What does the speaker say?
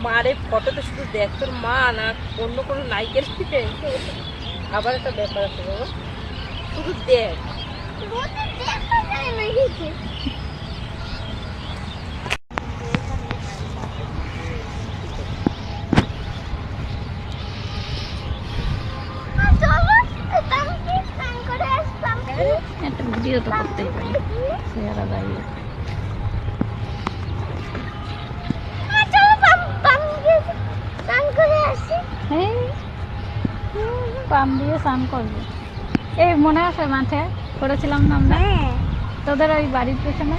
মারে ফটোতে শুধু দেখ, তোর মা না অন্য কোনো নায়িকের আবার একটা ব্যাপার আছে বাবা, শুধু দেখ। একটা ভিডিও তো করতেই পারি চেহারা দাঁড়িয়ে। পাম দিয়ে স্নান করবে। এই মনে আছে মাঠে করেছিলাম না আমরা তোদের ওই বাড়ির পেছনে?